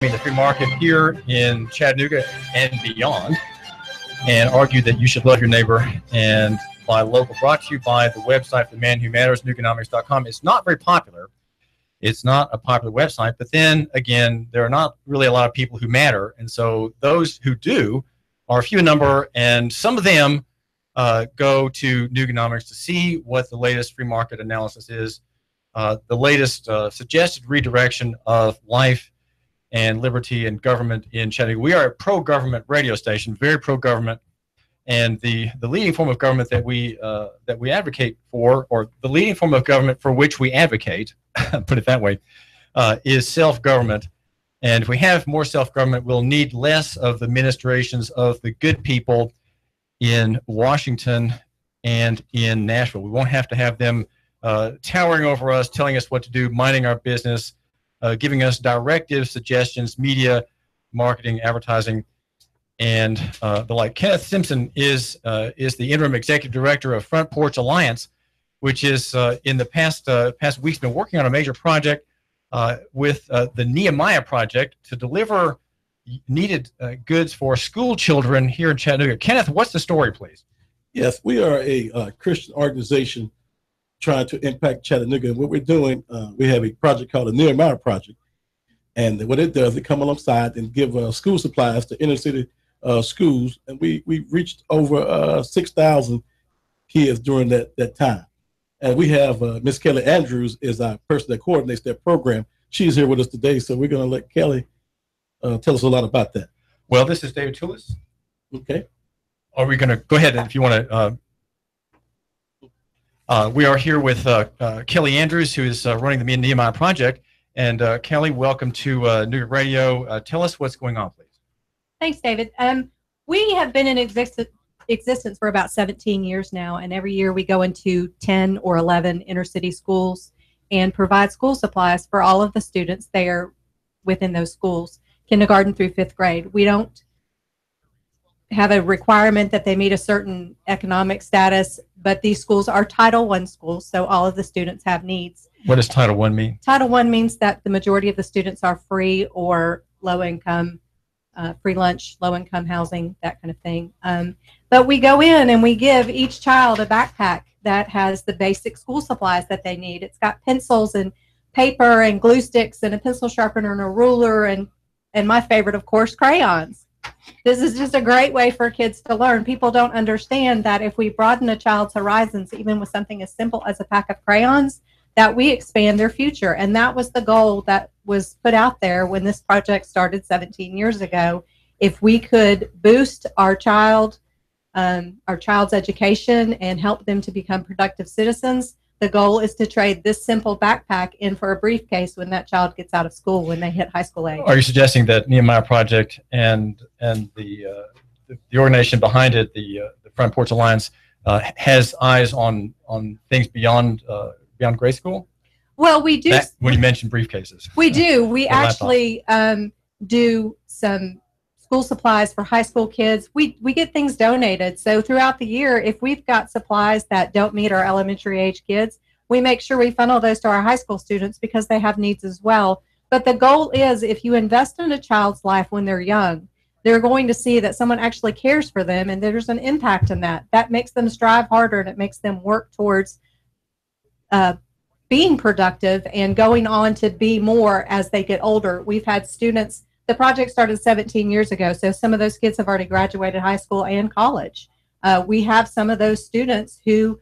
the free market here in Chattanooga and beyond, and argue that you should love your neighbor and buy local. Brought to you by the website The Man Who Matters, Nooganomics.com. It's not very popular. It's not a popular website, but then again, there are not really a lot of people who matter, and so those who do are few in number, and some of them go to Nooganomics to see what the latest free market analysis is, the latest suggested redirection of life and liberty and government in Chattanooga. We are a pro-government radio station, very pro-government, and the leading form of government that we advocate for, or the leading form of government for which we advocate, put it that way, is self-government. And if we have more self-government, we'll need less of the ministrations of the good people in Washington and in Nashville. We won't have to have them towering over us, telling us what to do, minding our business, giving us directives, suggestions, media, marketing, advertising, and the like. Kenneth Simpson is the interim executive director of Front Porch Alliance, which is in the past weeks been working on a major project with the Nehemiah Project to deliver needed goods for school children here in Chattanooga. Kenneth, what's the story, please? Yes, we are a Christian organization trying to impact Chattanooga. And what we're doing, we have a project called the Nehemiah Project. And what it does, it come alongside and give school supplies to inner city schools. And we reached over 6,000 kids during that time. And we have Miss Kelly Andrews is our person that coordinates that program. She's here with us today, so we're going to let Kelly tell us a lot about that. Well, this is David Tulis. Okay. Are we going to go ahead if you want to? We are here with Kelly Andrews, who is running the Nehemiah Project. And Kelly, welcome to Nooga Radio. Tell us what's going on, please. Thanks, David. We have been in existence for about 17 years now, and every year we go into 10 or 11 inner city schools and provide school supplies for all of the students there within those schools, kindergarten through 5th grade. We don't have a requirement that they meet a certain economic status, but these schools are Title I schools, so all of the students have needs. What does Title I mean? Title I means that the majority of the students are free or low income, free lunch, low income housing, that kind of thing. But we go in and we give each child a backpack that has the basic school supplies that they need. It's got pencils and paper and glue sticks and a pencil sharpener and a ruler and my favorite, of course, crayons. This is just a great way for kids to learn. People don't understand that if we broaden a child's horizons, even with something as simple as a pack of crayons, that we expand their future. And that was the goal that was put out there when this project started 17 years ago. If we could boost our child's education and help them to become productive citizens, the goal is to trade this simple backpack in for a briefcase when that child gets out of school, when they hit high school age. Are you suggesting that Nehemiah Project and the organization behind it, the Front Porch Alliance, has eyes on things beyond grade school? Well, we do. When you mentioned briefcases, we do. We actually do some school supplies for high school kids. We get things donated. So throughout the year, if we've got supplies that don't meet our elementary age kids, we make sure we funnel those to our high school students because they have needs as well. But the goal is, if you invest in a child's life when they're young, they're going to see that someone actually cares for them and there's an impact in that. That makes them strive harder and it makes them work towards being productive and going on to be more as they get older. We've had students. The project started 17 years ago, so some of those kids have already graduated high school and college. We have some of those students who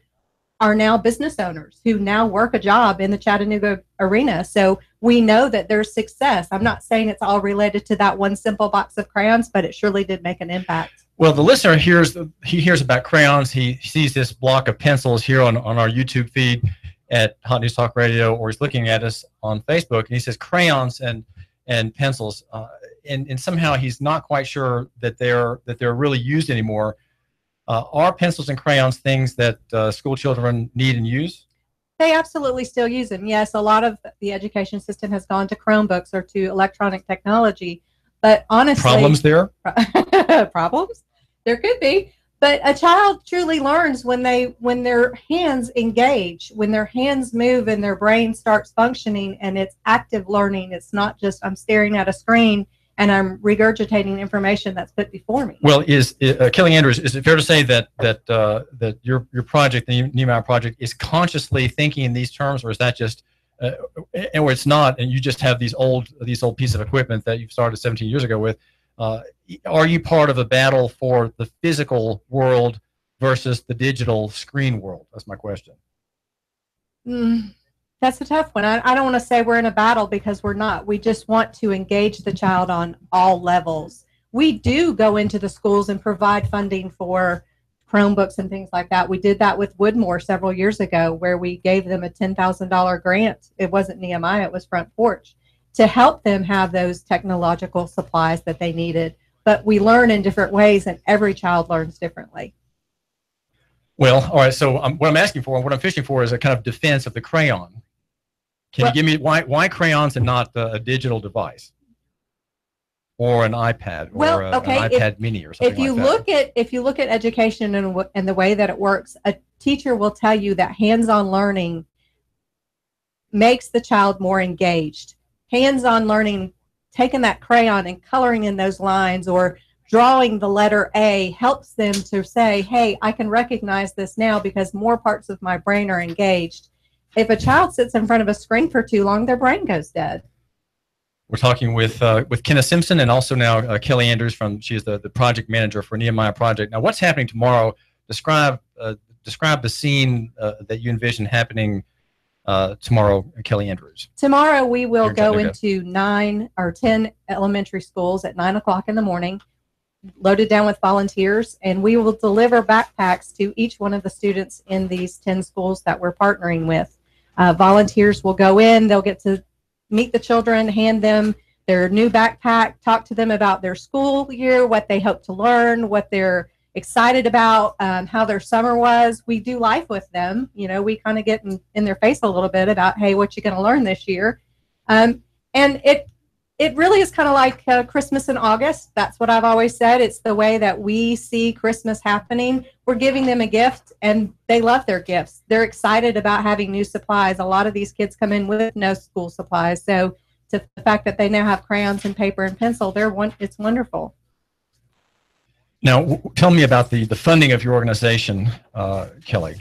are now business owners, who now work a job in the Chattanooga arena. So we know that there's success. I'm not saying it's all related to that one simple box of crayons, but it surely did make an impact. Well, the listener hears about crayons. He sees this block of pencils here on our YouTube feed at Hot News Talk Radio, or he's looking at us on Facebook, and he says crayons and pencils, and somehow he's not quite sure that they're really used anymore. Are pencils and crayons things that school children need and use? They absolutely still use them. Yes, a lot of the education system has gone to Chromebooks or to electronic technology, but honestly, problems there? Problems? There could be. But a child truly learns when their hands engage, when their hands move and their brain starts functioning, and it's active learning. It's not just I'm staring at a screen and I'm regurgitating information that's put before me. Well, Kelly Andrews, is it fair to say that your project, the Nehemiah project, is consciously thinking in these terms, or is that just or it's not, and you just have these old pieces of equipment that you've started 17 years ago with? Are you part of a battle for the physical world versus the digital screen world? That's my question. That's a tough one. I don't want to say we're in a battle, because we're not. We just want to engage the child on all levels. We do go into the schools and provide funding for Chromebooks and things like that. We did that with Woodmore several years ago, where we gave them a $10,000 grant. It wasn't Nehemiah, it was Front Porch, to help them have those technological supplies that they needed. But we learn in different ways, and every child learns differently. Well, all right, so what I'm asking for and what I'm fishing for is a kind of defense of the crayon. Can you give me why crayons and not a digital device or an iPad or an iPad mini or something if you like that? If you look at education and the way that it works, a teacher will tell you that hands-on learning makes the child more engaged. Hands-on learning, taking that crayon and coloring in those lines or drawing the letter A, helps them to say, hey, I can recognize this now because more parts of my brain are engaged. If a child sits in front of a screen for too long, their brain goes dead. We're talking with Kenneth Simpson, and also now Kelly Andrews she is the project manager for Nehemiah Project. Now, what's happening tomorrow? Describe the scene that you envision happening tomorrow, Kelly Andrews. Tomorrow we will go into 9 or 10 elementary schools at 9 o'clock in the morning, loaded down with volunteers, and we will deliver backpacks to each one of the students in these 10 schools that we're partnering with. Volunteers will go in, they'll get to meet the children, hand them their new backpack, talk to them about their school year, what they hope to learn, what they're excited about, how their summer was. We do life with them. You know, we kind of get in their face a little bit about, hey, what you going to learn this year? And it really is kind of like Christmas in August. That's what I've always said. It's the way that we see Christmas happening. We're giving them a gift, and they love their gifts. They're excited about having new supplies. A lot of these kids come in with no school supplies. So the fact that they now have crayons and paper and pencil, it's wonderful. Now, tell me about the funding of your organization, Kelly.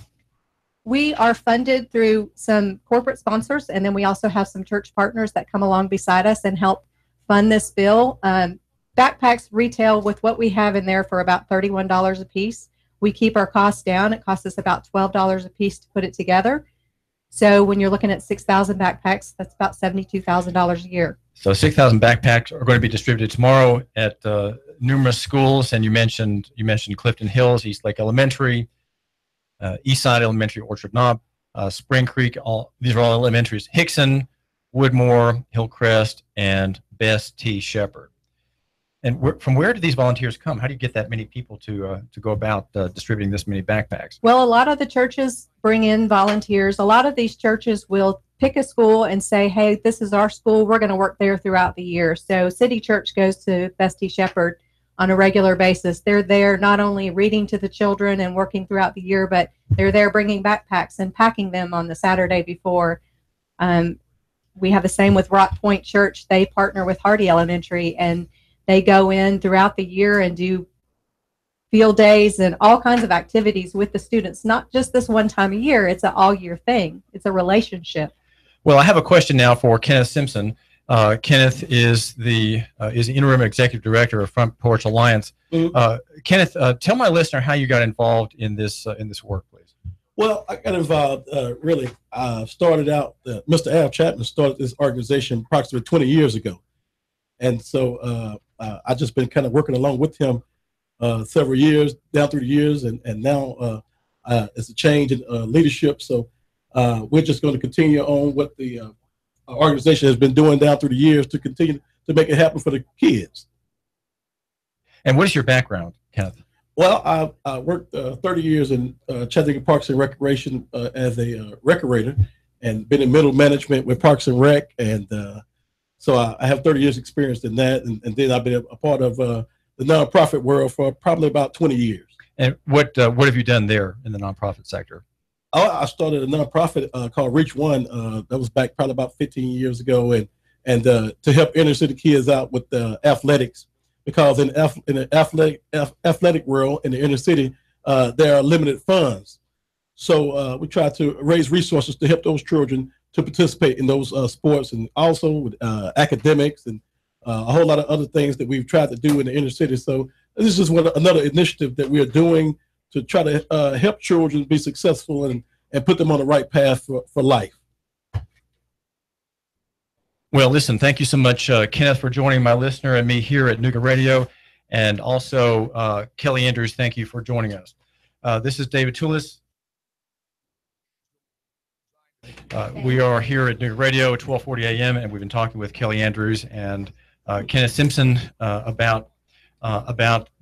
We are funded through some corporate sponsors, and then we also have some church partners that come along beside us and help fund this bill. Backpacks retail with what we have in there for about $31 a piece. We keep our costs down. It costs us about $12 a piece to put it together. So when you're looking at 6,000 backpacks, that's about $72,000 a year. So 6,000 backpacks are going to be distributed tomorrow at numerous schools, and you mentioned Clifton Hills, East Lake Elementary, Eastside Elementary, Orchard Knob, Spring Creek. These are all elementaries. Hickson, Woodmore, Hillcrest, and Best T. Shepherd. And from where do these volunteers come? How do you get that many people to go about distributing this many backpacks? Well, a lot of the churches bring in volunteers. A lot of these churches will pick a school and say, hey, this is our school. We're going to work there throughout the year. So City Church goes to Best T. Shepherd on a regular basis. They're there not only reading to the children and working throughout the year, but they're there bringing backpacks and packing them on the Saturday before. We have the same with Rock Point Church. They partner with Hardy Elementary, and they go in throughout the year and do field days and all kinds of activities with the students, not just this one time a year. It's an all-year thing. It's a relationship. Well, I have a question now for Kenneth Simpson. Kenneth is the interim executive director of Front Porch Alliance. Kenneth, tell my listener how you got involved in this work, please. Well, I got involved really. Started out. Mr. Al Chapman started this organization approximately 20 years ago, and so I just been kind of working along with him several years down through the years, and now it's a change in leadership. So we're just going to continue on what the organization has been doing down through the years to continue to make it happen for the kids. And what is your background, Kenneth? Well, I worked 30 years in Chattanooga Parks and Recreation as a recreator, and been in middle management with Parks and Rec, and so I have 30 years experience in that, and then I've been a part of the nonprofit world for probably about 20 years. And what have you done there in the nonprofit sector? I started a nonprofit called Reach One. That was back probably about 15 years ago, and to help inner city kids out with athletics, because in the athletic world in the inner city, there are limited funds. So we try to raise resources to help those children to participate in those sports, and also with academics and a whole lot of other things that we've tried to do in the inner city. So this is another initiative that we are doing to try to help children be successful and put them on the right path for life. Well, listen, thank you so much, Kenneth, for joining my listener and me here at Nooga Radio. And also, Kelly Andrews, thank you for joining us. This is David Tulis. We are here at Nooga Radio at 12:40 a.m. and we've been talking with Kelly Andrews and Kenneth Simpson about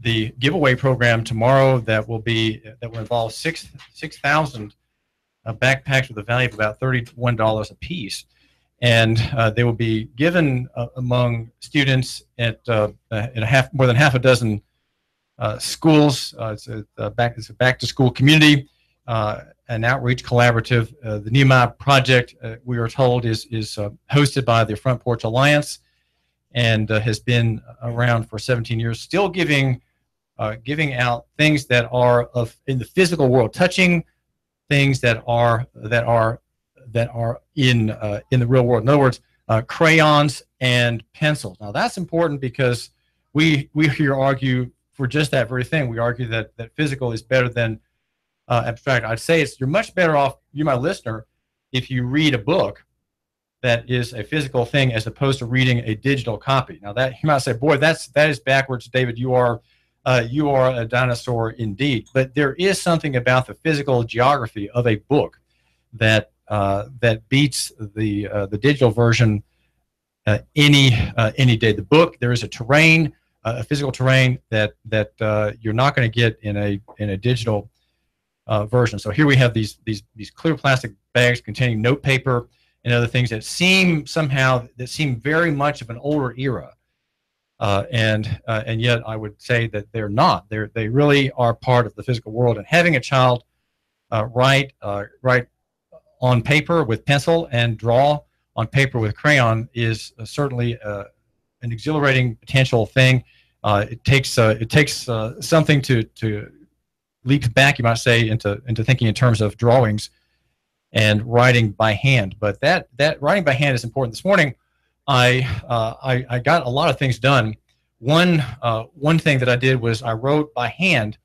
the giveaway program tomorrow that will involve 6,000 backpacks with a value of about $31 a piece, and they will be given among students at more than half a dozen schools. It's a back to school community. An outreach collaborative. The Nehemiah Project, we are told, is hosted by the Front Porch Alliance and has been around for 17 years, still giving out things that are in the physical world, touching things that are in the real world. In other words, crayons and pencils. Now that's important because we here argue for just that very thing. We argue that physical is better than abstract. I'd say you're much better off, you my listener, if you read a book that is a physical thing as opposed to reading a digital copy. Now that you might say, boy, that is backwards, David. You are a dinosaur indeed. But there is something about the physical geography of a book that beats the digital version any day. The book, there is a terrain, a physical terrain that you're not going to get in a digital version. So here we have these clear plastic bags containing note paper and other things that seem very much of an older era, and yet I would say that they're not. They really are part of the physical world. And having a child write on paper with pencil and draw on paper with crayon is certainly an exhilarating potential thing. It takes something to leap back, you might say, into thinking in terms of drawings and writing by hand. But that writing by hand is important. This morning, I got a lot of things done. One thing that I did was I wrote by hand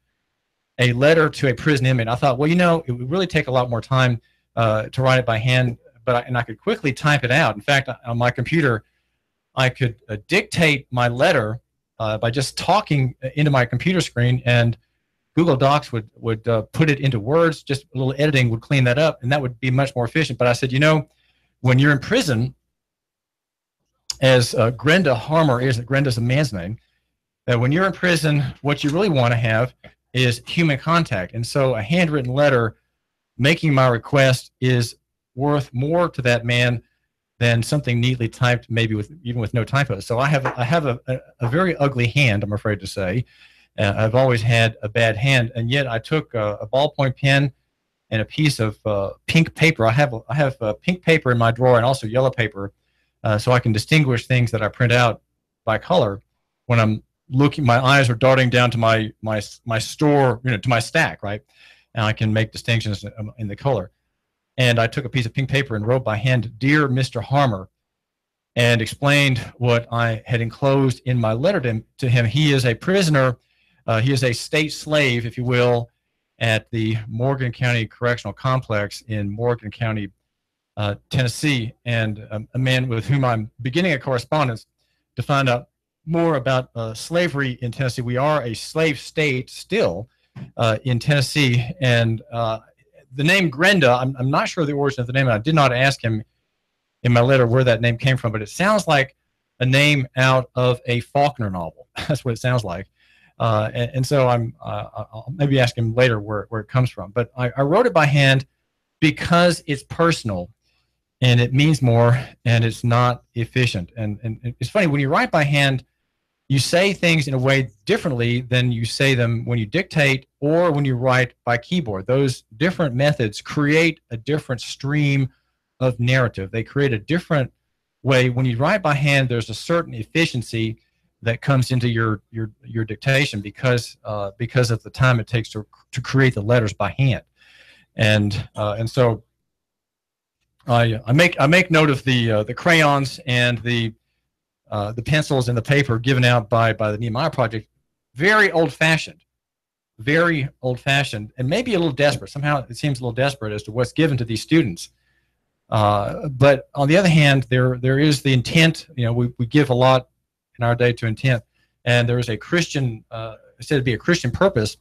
a letter to a prison inmate. I thought, well, it would really take a lot more time to write it by hand, and I could quickly type it out. In fact, on my computer, I could dictate my letter by just talking into my computer screen, and Google Docs would put it into words. Just a little editing would clean that up, and that would be much more efficient. But I said, when you're in prison, as Grenda Harmer is, Grenda's a man's name, that when you're in prison, what you really want to have is human contact. And so a handwritten letter making my request is worth more to that man than something neatly typed, maybe even with no typos. So I have a very ugly hand, I'm afraid to say. I've always had a bad hand, and yet I took a ballpoint pen and a piece of pink paper. I have pink paper in my drawer and also yellow paper, so I can distinguish things that I print out by color when I'm looking. My eyes are darting down to my store, to my stack, right? And I can make distinctions in the color. And I took a piece of pink paper and wrote by hand, "Dear Mr. Harmer," and explained what I had enclosed in my letter to him. He is a prisoner. He is a state slave, if you will, at the Morgan County Correctional Complex in Morgan County, Tennessee, and a man with whom I'm beginning a correspondence to find out more about slavery in Tennessee. We are a slave state still in Tennessee, and the name Grenda, I'm not sure the origin of the name, and I did not ask him in my letter where that name came from, but it sounds like a name out of a Faulkner novel. That's what it sounds like. And so I'll maybe ask him later where it comes from. But I wrote it by hand because it's personal and it means more and it's not efficient. And it's funny, when you write by hand, you say things in a way differently than you say them when you dictate or when you write by keyboard. Those different methods create a different stream of narrative. They create a different way. When you write by hand, there's a certain efficiency that comes into your dictation because of the time it takes to create the letters by hand. And so I make note of the crayons and the pencils and the paper given out by the Nehemiah Project. Very old-fashioned, and maybe a little desperate. Somehow it seems a little desperate as to what's given to these students. But on the other hand, there is the intent. We give a lot in our day to intent, and there is a Christian, said to be a Christian purpose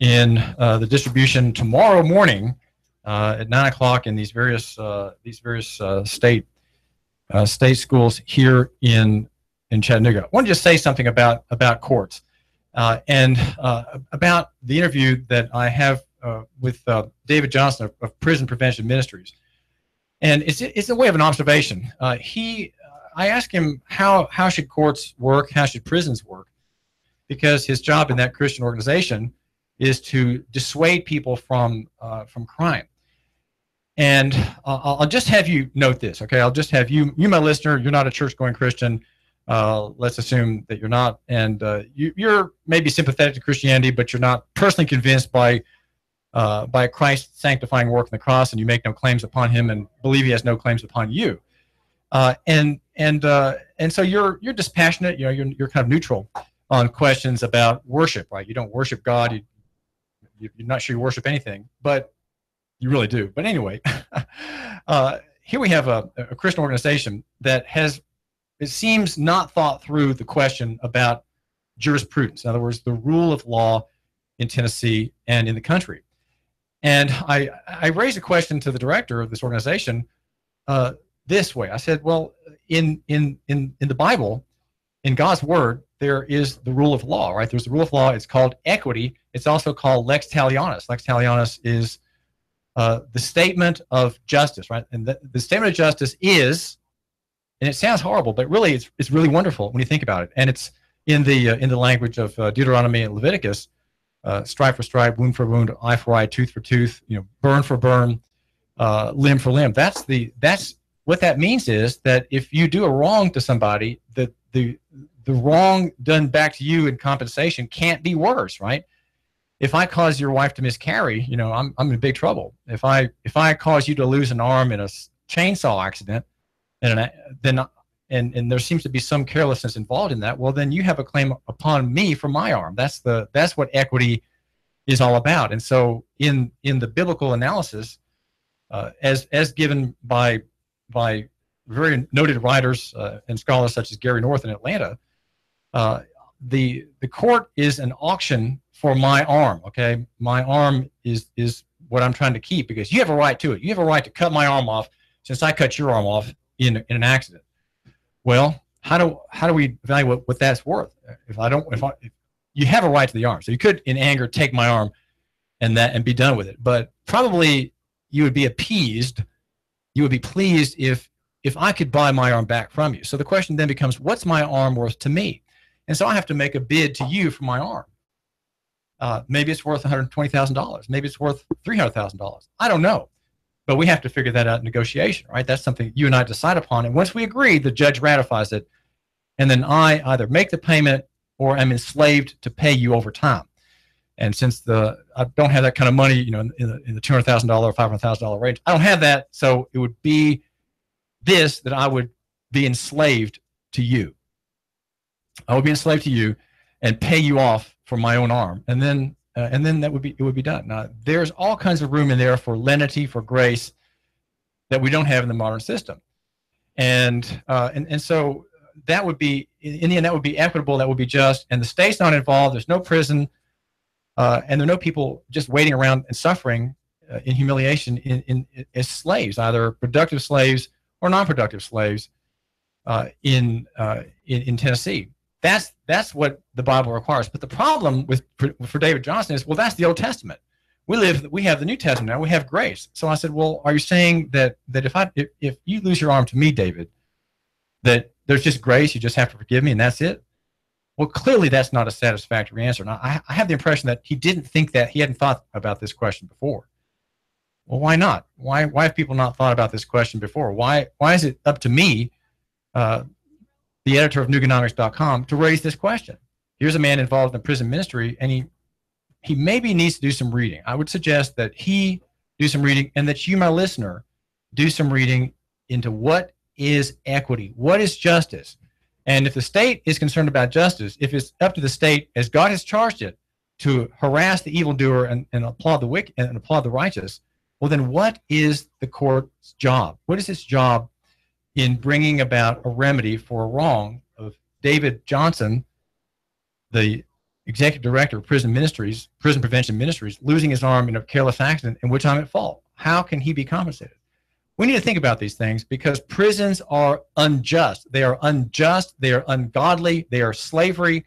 in the distribution tomorrow morning at 9 o'clock in these various state schools here in Chattanooga. I want to just say something about courts and about the interview that I have with David Johnson of Prison Prevention Ministries. And it's a way of an observation. I asked him how should courts work, how should prisons work, because his job in that Christian organization is to dissuade people from crime. And I'll just have you note this, okay? I'll just have you, my listener, you're not a church-going Christian. Let's assume that you're not, and you're maybe sympathetic to Christianity, but you're not personally convinced by Christ's sanctifying work on the cross, and you make no claims upon him and believe he has no claims upon you. And so you're dispassionate. You're kind of neutral on questions about worship, right? You don't worship God. You're not sure you worship anything, but you really do. But anyway, here we have a Christian organization that has, it seems, not thought through the question about jurisprudence. In other words, the rule of law in Tennessee and in the country. And I raised a question to the director of this organization this way. I said, well, in the Bible, in God's word, there is the rule of law, right? There's the rule of law. It's called equity. It's also called lex talionis. Lex talionis is the statement of justice, right? And the statement of justice is, and it sounds horrible, but really it's really wonderful when you think about it. And it's in the language of Deuteronomy and Leviticus, stripe for stripe, wound for wound, eye for eye, tooth for tooth, burn for burn, limb for limb. That's what that means is that if you do a wrong to somebody, the wrong done back to you in compensation can't be worse, right? If I cause your wife to miscarry, I'm in big trouble. If I cause you to lose an arm in a chainsaw accident, and there seems to be some carelessness involved in that, well, then you have a claim upon me for my arm. That's what equity is all about. And so in the biblical analysis, as given by very noted writers and scholars such as Gary North in Atlanta, the court is an auction for my arm. Okay, my arm is what I'm trying to keep because you have a right to it. You have a right to cut my arm off since I cut your arm off in an accident. Well, how do we evaluate what that's worth? If you have a right to the arm, so you could in anger take my arm and be done with it. But probably you would be appeased. You would be pleased if I could buy my arm back from you. So the question then becomes, what's my arm worth to me? And so I have to make a bid to you for my arm. Maybe it's worth $120,000. Maybe it's worth $300,000. I don't know. But we have to figure that out in negotiation, right? That's something you and I decide upon. And once we agree, the judge ratifies it. And then I either make the payment or am enslaved to pay you over time. And since I don't have that kind of money, in the $200,000 or $500,000 range, I don't have that. So it would be that I would be enslaved to you. I would be enslaved to you and pay you off for my own arm. And then it would be done. Now, there's all kinds of room in there for lenity, for grace that we don't have in the modern system. And so that would be, in the end, that would be equitable, that would be just, and the state's not involved, there's no prison, and there are no people just waiting around and suffering in humiliation as slaves, either productive slaves or non-productive slaves in Tennessee. That's what the Bible requires. But the problem for David Johnson is, well, that's the Old Testament. We have the New Testament now. We have grace. So I said, well, are you saying that if you lose your arm to me, David, that there's just grace, you just have to forgive me, and that's it? Well, clearly that's not a satisfactory answer. And I have the impression that he didn't think that, he hadn't thought about this question before. Well, why not? Why have people not thought about this question before? Why is it up to me, the editor of Nooganomics.com, to raise this question? Here's a man involved in prison ministry, and he maybe needs to do some reading. I would suggest that he do some reading, and that you, my listener, do some reading into what is equity, what is justice. And if the state is concerned about justice, if it's up to the state, as God has charged it, to harass the evildoer and applaud the wicked and applaud the righteous, well, then what is the court's job? What is its job in bringing about a remedy for a wrong of David Johnson, the executive director of prison prevention ministries, losing his arm in a careless accident in which I'm at fault? How can he be compensated? We need to think about these things, because prisons are unjust. They are unjust. They are ungodly. They are slavery.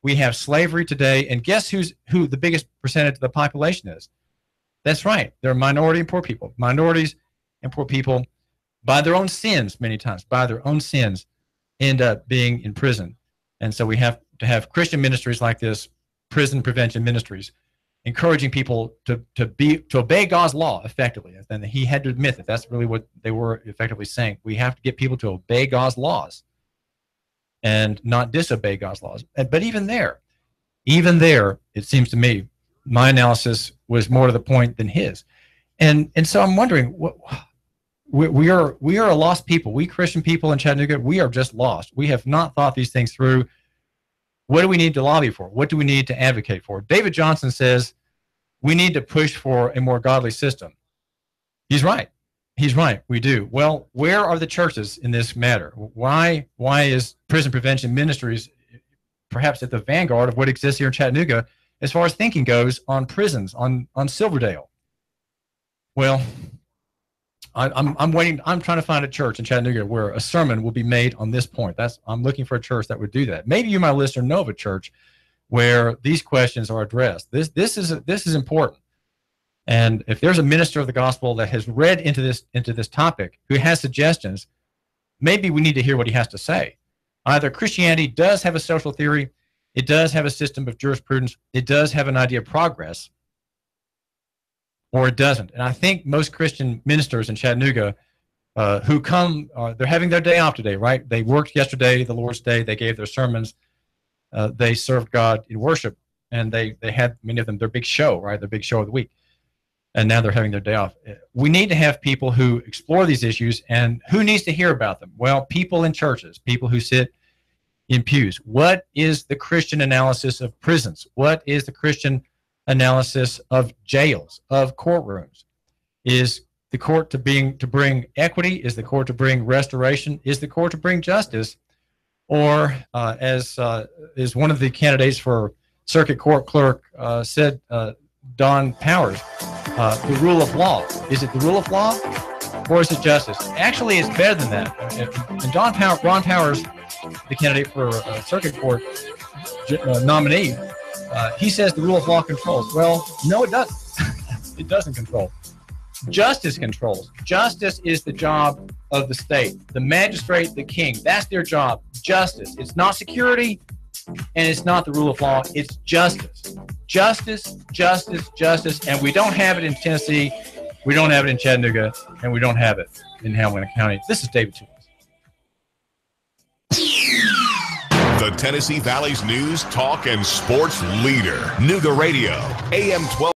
We have slavery today. And guess who the biggest percentage of the population is? That's right. They're minority and poor people. Minorities and poor people, by their own sins, many times, by their own sins, end up being in prison. And so we have to have Christian ministries like this, prison prevention ministries, encouraging people to obey God's law effectively. And he had to admit that that's really what they were effectively saying. We have to get people to obey God's laws and not disobey God's laws. But even there, it seems to me, my analysis was more to the point than his. And so I'm wondering, we are a lost people. We Christian people in Chattanooga, we are just lost. We have not thought these things through. What do we need to lobby for? What do we need to advocate for? David Johnson says we need to push for a more godly system. He's right. He's right. We do. Well, where are the churches in this matter? Why is prison prevention ministries perhaps at the vanguard of what exists here in Chattanooga as far as thinking goes on prisons, on Silverdale? Well, I'm waiting. I'm trying to find a church in Chattanooga where a sermon will be made on this point. I'm looking for a church that would do that. Maybe you, my listener, know of a church where these questions are addressed. This is important. And if there's a minister of the gospel that has read into this topic, who has suggestions, maybe we need to hear what he has to say. Either Christianity does have a social theory, it does have a system of jurisprudence, it does have an idea of progress, or it doesn't. And I think most Christian ministers in Chattanooga who come, they're having their day off today, right? They worked yesterday, the Lord's Day, they gave their sermons, they served God in worship, and they had, many of them, their big show, right? Their big show of the week. And now they're having their day off. We need to have people who explore these issues, and who needs to hear about them? Well, people in churches, people who sit in pews. What is the Christian analysis of prisons? What is the Christian analysis of jails, of courtrooms? Is the court to bring equity? Is the court to bring restoration? Is the court to bring justice? Or as is one of the candidates for circuit court clerk said, Don Powers, the rule of law. Is it the rule of law, or is it justice? Actually, it's better than that. And Ron Powers, the candidate for circuit court nominee, he says the rule of law controls. Well, no, it doesn't. It doesn't control. Justice controls. Justice is the job of the state. The magistrate, the king, that's their job. Justice. It's not security, and it's not the rule of law. It's justice. Justice, justice, justice. And we don't have it in Tennessee. We don't have it in Chattanooga. And we don't have it in Hamilton County. This is David Tulis. The Tennessee Valley's news, talk, and sports leader. Nooga Radio, AM 12.